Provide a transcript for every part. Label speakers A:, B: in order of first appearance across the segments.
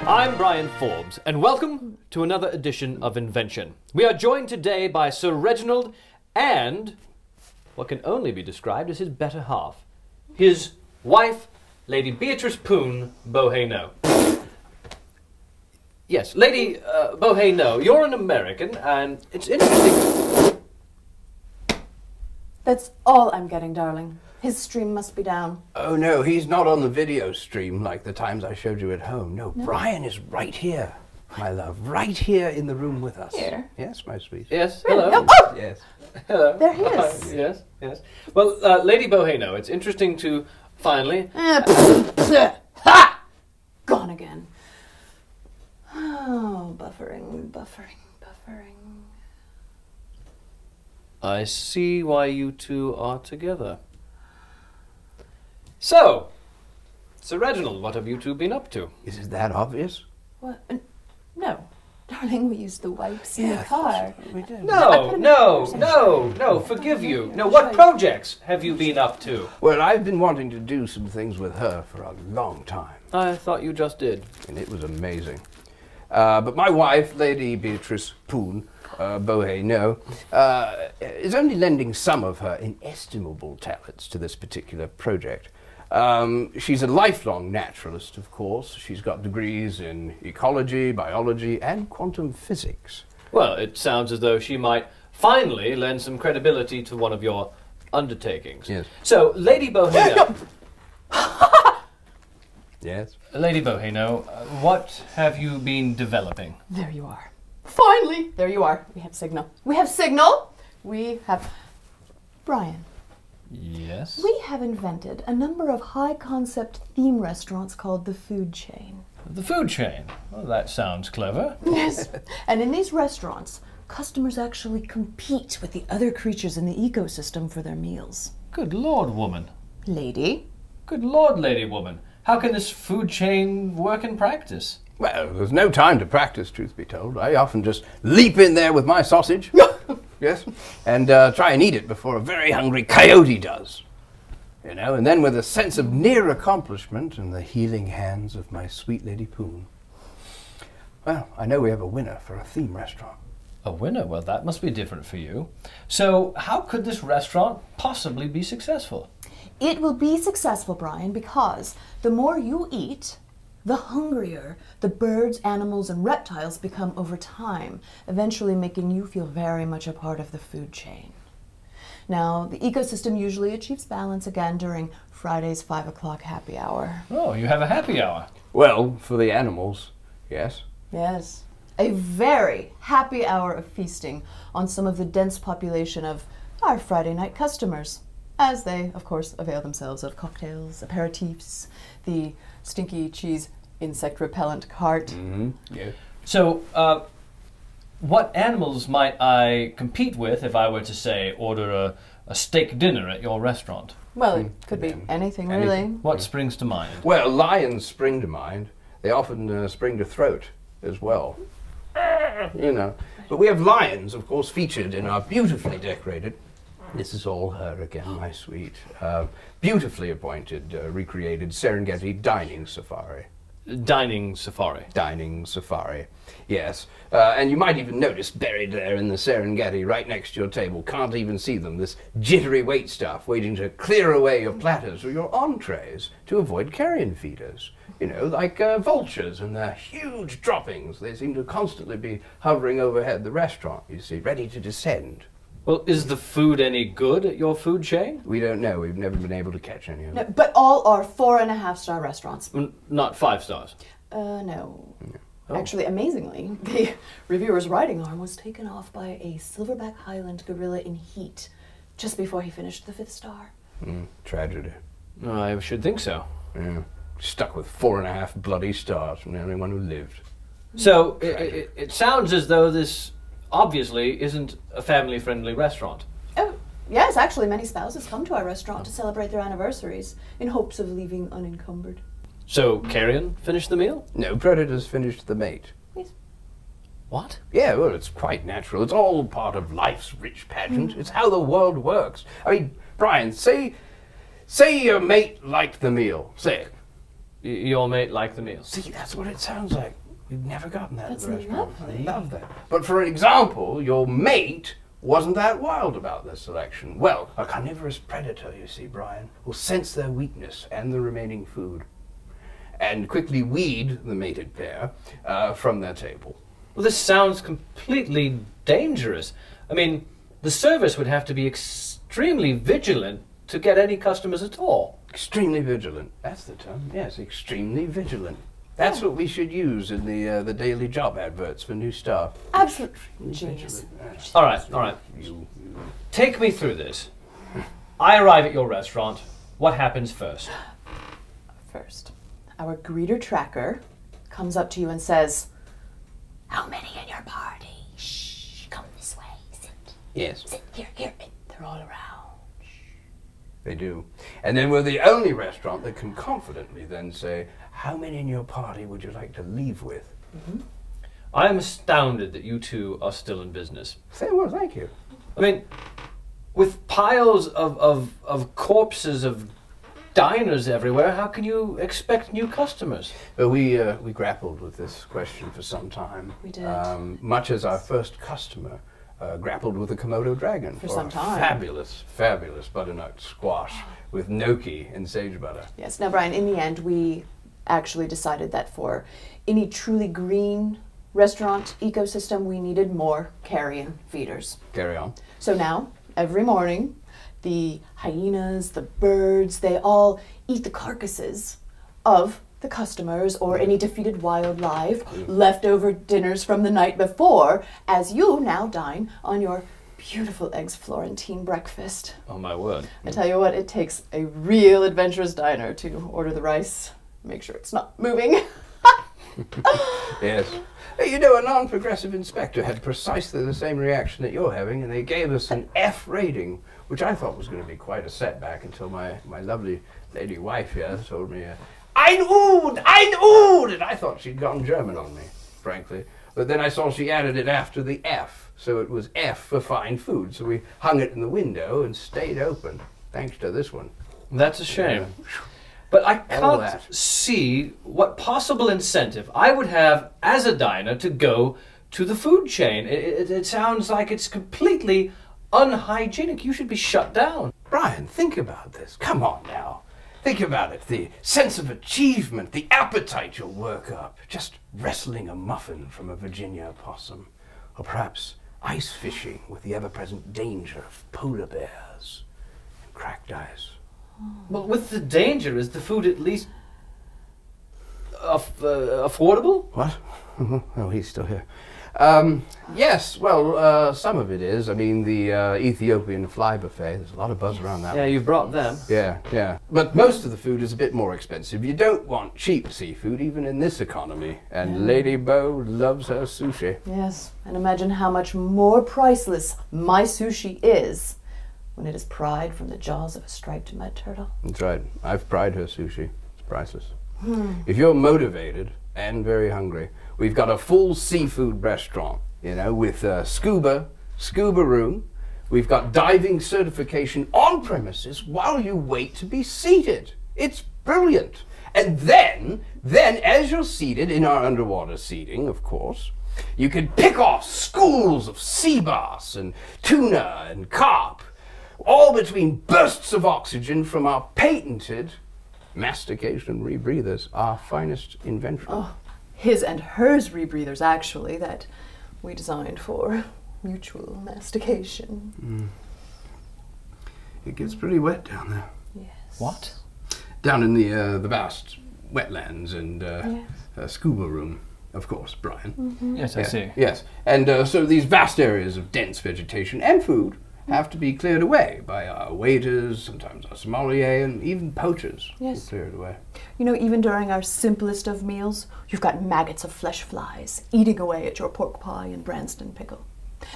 A: I'm Brian Forbes, and welcome to another edition of Invention. We are joined today by Sir Reginald and what can only be described as his better half, his wife, Lady Beatrice Poon Boheno. Yes, Lady Boheno, you're an American, and it's interesting.
B: That's all I'm getting, darling. His stream must be down.
C: Oh no, he's not on the video stream like the times I showed you at home. No, Brian is right here, my love, right here in the room with us.
B: Here?
C: Yes, my sweet.
A: Yes, hello.
B: Oh!
C: Yes.
A: Hello.
B: There he is.
A: Yes, yes. Well, Lady Boheno, it's interesting to finally...
B: Ha! Gone again. Oh, buffering.
A: I see why you two are together. So, Sir Reginald, what have you two been up to?
C: Is it that obvious?
B: What? No. Darling, we used the wipes in the car.
C: We did.
A: No, forgive you. No, what projects have you been up to?
C: Well, I've been wanting to do some things with her for a long time,
A: I thought you just did.
C: and it was amazing. But my wife, Lady Beatrice Poon Boheno, is only lending some of her inestimable talents to this particular project. She's a lifelong naturalist, of course. She's got degrees in ecology, biology, and quantum physics.
A: Well, it sounds as though she might finally lend some credibility to one of your undertakings.
C: Yes.
A: So, Lady Boheno...
C: Yes?
A: Lady Boheno, what have you been developing?
B: There you are. Finally! There you are. We have signal. We have... Brian.
A: Yes?
B: We have invented a number of high-concept theme restaurants called the food chain.
A: The food chain. Well, that sounds clever.
B: Yes. And in these restaurants, customers actually compete with the other creatures in the ecosystem for their meals.
A: Good Lord, woman.
B: Lady?
A: Good Lord, lady woman. How can this food chain work in practice?
C: Well, there's no time to practice, truth be told. I often just leap in there with my sausage, yes, and try and eat it before a very hungry coyote does. You know, and then with a sense of near accomplishment and the healing hands of my sweet Lady Poon. Well, I know we have a winner for a theme restaurant.
A: A winner? Well, that must be different for you. So, how could this restaurant possibly be successful?
B: It will be successful, Brian, because the more you eat, the hungrier the birds, animals, and reptiles become over time, eventually making you feel very much a part of the food chain. Now, the ecosystem usually achieves balance again during Friday's 5 o'clock happy hour.
A: Oh, you have a happy hour.
C: Well, for the animals, yes.
B: Yes. A very happy hour of feasting on some of the dense population of our Friday night customers, as they, of course, avail themselves of cocktails, aperitifs, the stinky cheese insect repellent cart.
C: Mm-hmm. Yeah.
A: So, what animals might I compete with if I were to, say, order a steak dinner at your restaurant?
B: Well, it could be anything, really.
A: What springs to mind?
C: Well, lions spring to mind. They often spring to throat as well. You know. But we have lions, of course, featured in our beautifully decorated... This is all her again, my sweet. Beautifully appointed, recreated Serengeti dining safari.
A: Dining safari.
C: Dining safari, yes. And you might even notice buried there in the Serengeti, right next to your table, can't even see them, this jittery wait staff waiting to clear away your platters or your entrees to avoid carrion feeders. You know, like vultures and their huge droppings. They seem to constantly be hovering overhead the restaurant, you see, ready to descend.
A: Well, is the food any good at your food chain?
C: We don't know. We've never been able to catch any of them.
B: No, but all are 4.5-star restaurants.
A: Not 5 stars.
B: No.
A: Oh.
B: Actually, amazingly, the reviewer's riding arm was taken off by a silverback Highland gorilla in heat just before he finished the 5th star.
C: Tragedy.
A: I should think so.
C: Yeah. Stuck with 4.5 bloody stars from the only one who lived.
A: So, it sounds as though this obviously isn't a family-friendly restaurant.
B: Oh, yes, actually, many spouses come to our restaurant to celebrate their anniversaries in hopes of leaving unencumbered.
A: So, carrion finished the meal?
C: No, predators finished the mate.
B: Yes.
A: What?
C: Yeah, well, it's quite natural. It's all part of life's rich pageant. It's how the world works. I mean, Brian, say your mate liked the meal. Say it.
A: your mate like the meals?
C: See, that's what it sounds like. We've never gotten that at
B: That's
C: the restaurant.
B: lovely.
C: I love that. But for example, your mate wasn't that wild about their selection. Well, a carnivorous predator, you see, Brian, will sense their weakness and the remaining food, and quickly weed the mated pair from their table.
A: Well, this sounds completely dangerous. I mean, the service would have to be extremely vigilant to get any customers at all.
C: Extremely vigilant. That's the term. Yes, extremely vigilant. That's what we should use in the daily job adverts for new staff.
B: Absolutely. Genius.
A: All right. Take me through this. I arrive at your restaurant. What happens first?
B: First, our greeter tracker comes up to you and says, "How many in your party? Shh, come this way. Sit.
C: Yes.
B: Sit here. They're all around."
C: They do. And then we're the only restaurant that can confidently then say, "How many in your party would you like to leave with?"
B: Mm-hmm.
A: I am astounded that you two are still in business.
C: Well, thank you.
A: I mean, with piles of corpses of diners everywhere, how can you expect new customers?
C: Well, we grappled with this question for some time.
B: We did.
C: Much as our first customer grappled with a Komodo dragon
B: For some time.
C: Fabulous butternut squash with gnocchi and sage butter.
B: Yes. Now, Brian, in the end, we actually decided that for any truly green restaurant ecosystem, we needed more carrion feeders.
C: Carry on.
B: So now, every morning, the hyenas, the birds, they all eat the carcasses of the customers or any defeated wildlife, leftover dinners from the night before, as you now dine on your beautiful eggs Florentine breakfast.
A: Oh, my word.
B: I tell you what, it takes a real adventurous diner to order the rice, make sure it's not moving.
C: Yes. Hey, you know, a non-progressive inspector had precisely the same reaction that you're having, and they gave us an F rating, which I thought was going to be quite a setback until my lovely lady wife here told me, ein Ud, and I thought she'd gone German on me, frankly. But then I saw she added it after the F, so it was F for fine food, so we hung it in the window and stayed open, thanks to this one.
A: That's a shame. But I
C: All
A: can't
C: that.
A: see what possible incentive I would have as a diner to go to the food chain. It sounds like it's completely unhygienic. You should be shut down.
C: Brian, think about this. Come on now. Think about it. The sense of achievement, the appetite you'll work up. Just wrestling a muffin from a Virginia opossum. Or perhaps ice fishing with the ever-present danger of polar bears and cracked ice.
A: But with the danger, is the food at least affordable?
C: What? Oh, he's still here. Yes, well, some of it is. I mean, the Ethiopian fly buffet, there's a lot of buzz around that
A: Yeah,
C: one.
A: you've brought them.
C: Yeah. But most of the food is a bit more expensive. You don't want cheap seafood, even in this economy. And Lady Bo loves her sushi.
B: Yes, and imagine how much more priceless my sushi is when it is pried from the jaws of a striped mud turtle.
C: That's right. I've pried her sushi. It's priceless. If you're motivated and very hungry, we've got a full seafood restaurant, you know, with scuba room. We've got diving certification on premises while you wait to be seated. It's brilliant. And then as you're seated in our underwater seating, of course, you can pick off schools of sea bass and tuna and carp, all between bursts of oxygen from our patented mastication rebreathers, our finest invention.
B: Oh, his and hers rebreathers, actually, that we designed for mutual mastication.
C: It gets pretty wet down there.
B: Yes.
A: What?
C: Down in the vast wetlands and scuba room, of course, Brian.
A: Yes, I see.
C: Yes, and so these vast areas of dense vegetation and food have to be cleared away by our waiters, sometimes our sommelier, and even poachers.
B: Yes.
C: Clear it away.
B: You know, even during our simplest of meals, you've got maggots of flesh flies eating away at your pork pie and Branston pickle.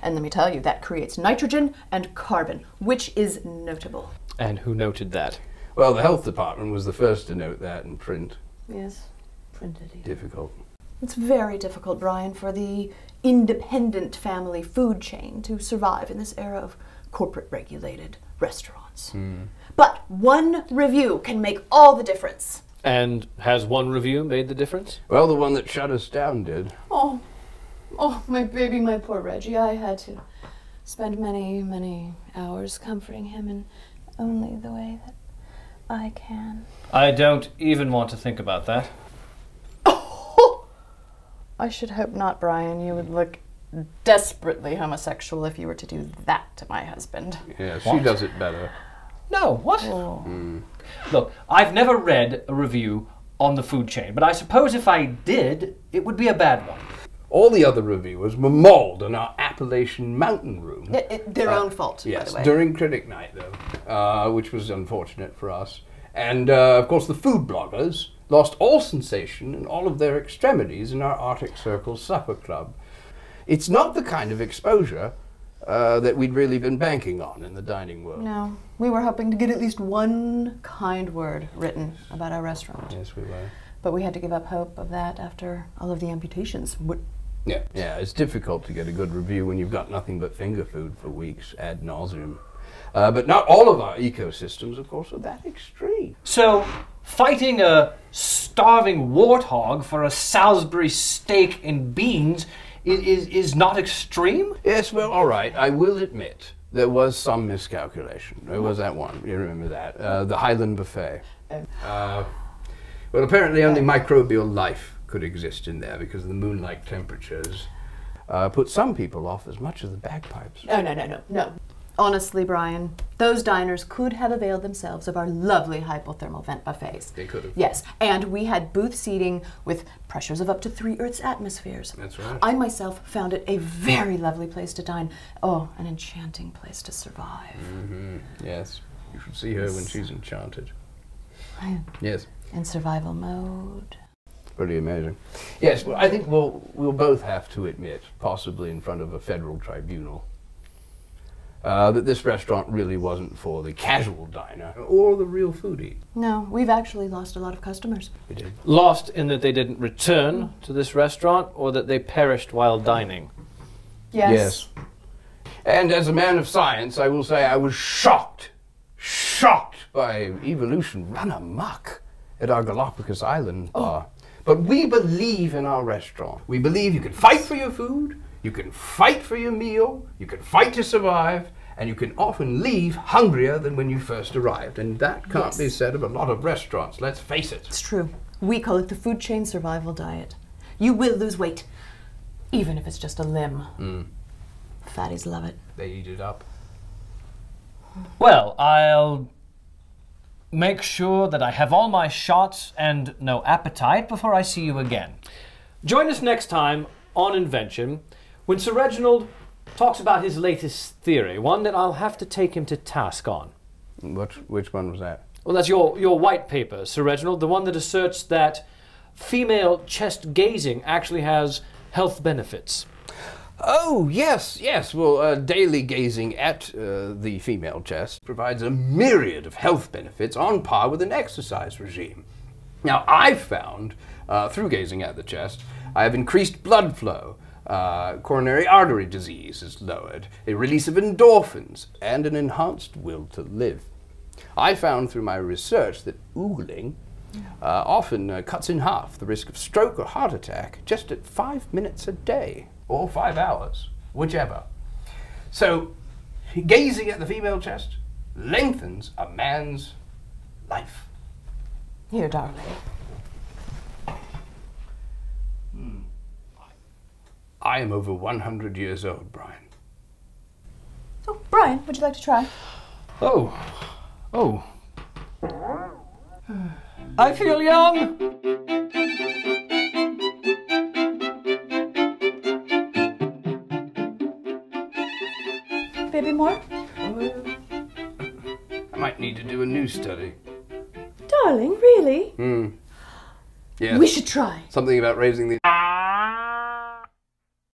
B: And let me tell you, that creates nitrogen and carbon, which is notable.
A: And who noted that?
C: Well, the health department was the first to note that in print.
B: Yes, printed.
C: Difficult.
B: It's very difficult, Brian, for the independent family food chain to survive in this era of corporate regulated restaurants. But one review can make all the difference.
A: And has one review made the difference?
C: Well, the one that shut us down did.
B: Oh, my baby, my poor Reggie. I had to spend many, many hours comforting him in only the way that I can.
A: I don't even want to think about that.
B: Oh! I should hope not, Brian. You would look desperately homosexual if you were to do that to my husband.
C: Yeah, she does it better.
A: No, what?
B: Oh.
A: Look, I've never read a review on the food chain, but I suppose if I did, it would be a bad one.
C: All the other reviewers were mauled in our Appalachian mountain room.
B: Their own fault,
C: Yes,
B: by the way.
C: during critic night, though, which was unfortunate for us. And, of course, the food bloggers lost all sensation and all of their extremities in our Arctic Circle supper club. It's not the kind of exposure that we'd really been banking on in the dining world.
B: No, we were hoping to get at least one kind word written about our restaurant.
C: Yes, we were.
B: But we had to give up hope of that after all of the amputations.
C: Yeah, it's difficult to get a good review when you've got nothing but finger food for weeks ad nauseum. But not all of our ecosystems, of course, are that extreme.
A: So, fighting a starving warthog for a Salisbury steak and beans is not extreme?
C: Yes, well, all right, I will admit there was some miscalculation. There was that one, you remember that, the Highland Buffet. Well, apparently only microbial life could exist in there because of the moon-like temperatures. Put some people off as much as the bagpipes.
B: No. Honestly, Brian, those diners could have availed themselves of our lovely hypothermal vent buffets.
C: They could have.
B: Yes, and we had booth seating with pressures of up to 3 Earth's atmospheres.
C: That's right.
B: I myself found it a very lovely place to dine. Oh, an enchanting place to survive.
C: Mm-hmm. Yes, you should see her when she's enchanted. Yes.
B: In survival mode.
C: Pretty amazing. Yes, well, I think we'll both have to admit, possibly in front of a federal tribunal, that this restaurant really wasn't for the casual diner or the real foodie.
B: No, we've actually lost a lot of customers.
C: We did.
A: Lost in that they didn't return to this restaurant, or that they perished while dining?
C: Yes. And as a man of science, I will say I was shocked by evolution run amok at our Galapagos Island bar. But we believe in our restaurant. We believe you can fight for your food, you can fight for your meal, you can fight to survive, and you can often leave hungrier than when you first arrived. And that can't be said of a lot of restaurants, let's face it.
B: It's true. We call it the food chain survival diet. You will lose weight, even if it's just a limb. Fatties love it.
C: They eat it up.
A: Well, I'll make sure that I have all my shots and no appetite before I see you again. Join us next time on Invention when Sir Reginald talks about his latest theory, one that I'll have to take him to task on.
C: Which one was that?
A: Well, that's your white paper, Sir Reginald, the one that asserts that female chest gazing actually has health benefits.
C: Oh, yes. Well, daily gazing at the female chest provides a myriad of health benefits on par with an exercise regime. Now, I've found, through gazing at the chest, I have increased blood flow, coronary artery disease is lowered, a release of endorphins, and an enhanced will to live. I found through my research that oogling often cuts in half the risk of stroke or heart attack just at 5 minutes a day. Or 5 hours, whichever. So, gazing at the female chest lengthens a man's life.
B: Here, darling.
C: I am over 100 years old, Brian.
B: Oh, Brian, would you like to try?
A: Oh. I feel young.
B: Baby, more?
C: I might need to do a new study.
B: Darling, really?
C: Yes.
B: We should try.
C: Something about raising the